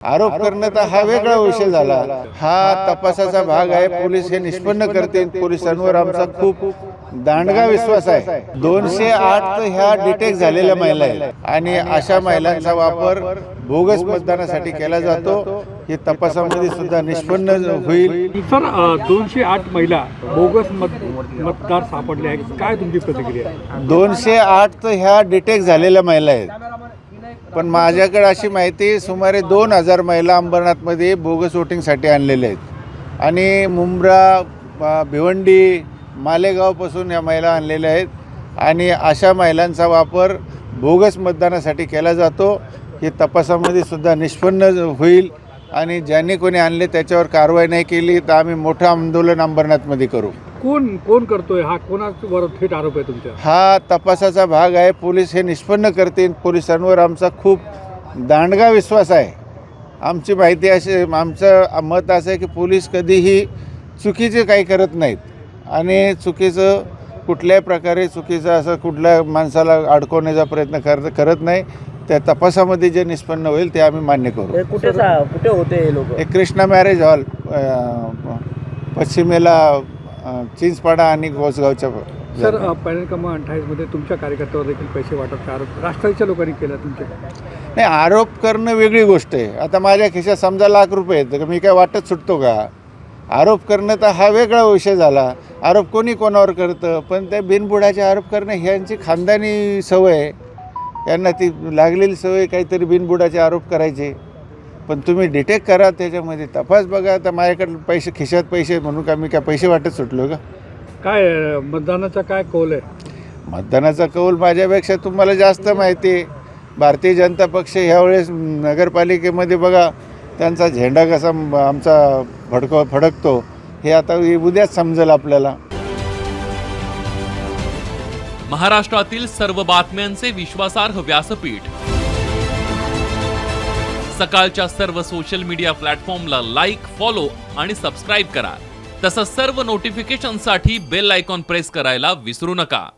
आरोप करणं तर हा वेगळा विषय झाला। हा तपासाचा भाग आहे। पोलीस हे निष्पन्न करतील। पोलिसांवर आमचा खूप दांडगा विश्वास आहे। 208 तर ह्या डिटेक्ट झालेल्या महिला आहेत आणि अशा महिलांचा वापर बोगस मतदानासाठी केला जातो। हे तपासामध्ये सुद्धा निष्पन्न होईल। सर 208 महिला बोगस मतदार सापडले आहेत, काय तुमची प्रतिक्रिया? 208 तर ह्या डिटेक्ट झालेल्या महिला आहेत, पण माझ्याकडे अशी माहिती सुमारे 2000 महिला अंबरनाथमध्ये बोगस वोटिंगसाठी आणलेल्या आहेत आणि मुंब्रा, भिवंडी, मालेगावपासून या महिला आणलेल्या आहेत आणि अशा महिलांचा वापर बोगस मतदानासाठी केला जातो। हे तपासामध्ये सुद्धा निष्पन्न होईल आणि ज्यांनी कोणी आणले त्याच्यावर कारवाई नाही केली तर आम्ही मोठं आंदोलन अंबरनाथमध्ये करू। कोण करतोय हा? कोणावर थेट आरोप आहे तुमच्या? हा तपासाचा भाग आहे। पोलीस हे निष्पन्न करतील। पोलिसांवर आमचा खूप दांडगा विश्वास आहे। आमची माहिती अशी, आमचं मत असं आहे की पोलीस कधीही चुकीचे काही करत नाहीत आणि चुकीचं कुठल्याही प्रकारे चुकीचं असं कुठल्या माणसाला अडकवण्याचा प्रयत्न करत नाही। त्या तपासामध्ये जे निष्पन्न होईल ते आम्ही मान्य करू। कुठे होते हे लोक? हे कृष्णा मॅरेज हॉल पश्चिमेला चिंचपाडा आणि गोसगावच्या। सर पॅनल क्रमांक 28 मध्ये तुमच्या कार्यकर्त्यावर देखील पैसे वाटपचा आरोप राष्ट्रवादीच्या लोकांनी केला तुमच्या? नाही, आरोप करणं वेगळी गोष्ट आहे। आता माझ्या खिशात समजा ₹1,00,000 आहेत तर मी काय वाटत सुटतो का? आरोप करणं तर हा वेगळा विषय झाला। आरोप कोणी कोणावर करतं, पण ते बिनबुडाचे आरोप करणं ह्यांची खानदानी सवय आहे। यांना ती लागलेली सवय काहीतरी बिनबुडाचे आरोप करायचे। पण तुम्ही डिटेक्ट करा, त्याच्यामध्ये तपास बघा। तर माझ्याकडे पैसे खिशात पैसे म्हणून का मी काय पैसे वाटत सुटलो का? काय मतदानाचा काय कौल आहे? मतदानाचा कौल माझ्यापेक्षा तुम्हाला जास्त माहिती आहे। भारतीय जनता पक्ष ह्यावेळेस नगरपालिकेमध्ये बघा त्यांचा झेंडा कसा आमचा फडकतो हे आता उद्याच समजेल आपल्याला। महाराष्ट्रातील सर्व बातम्यांचे विश्वासार्ह व्यासपीठ, सकाळच्या सर्व सोशल मीडिया प्लॅटफॉर्मला लाईक, फॉलो आणि सबस्क्राईब करा। तसंच सर्व नोटिफिकेशनसाठी बेल आयकॉन प्रेस करायला विसरू नका।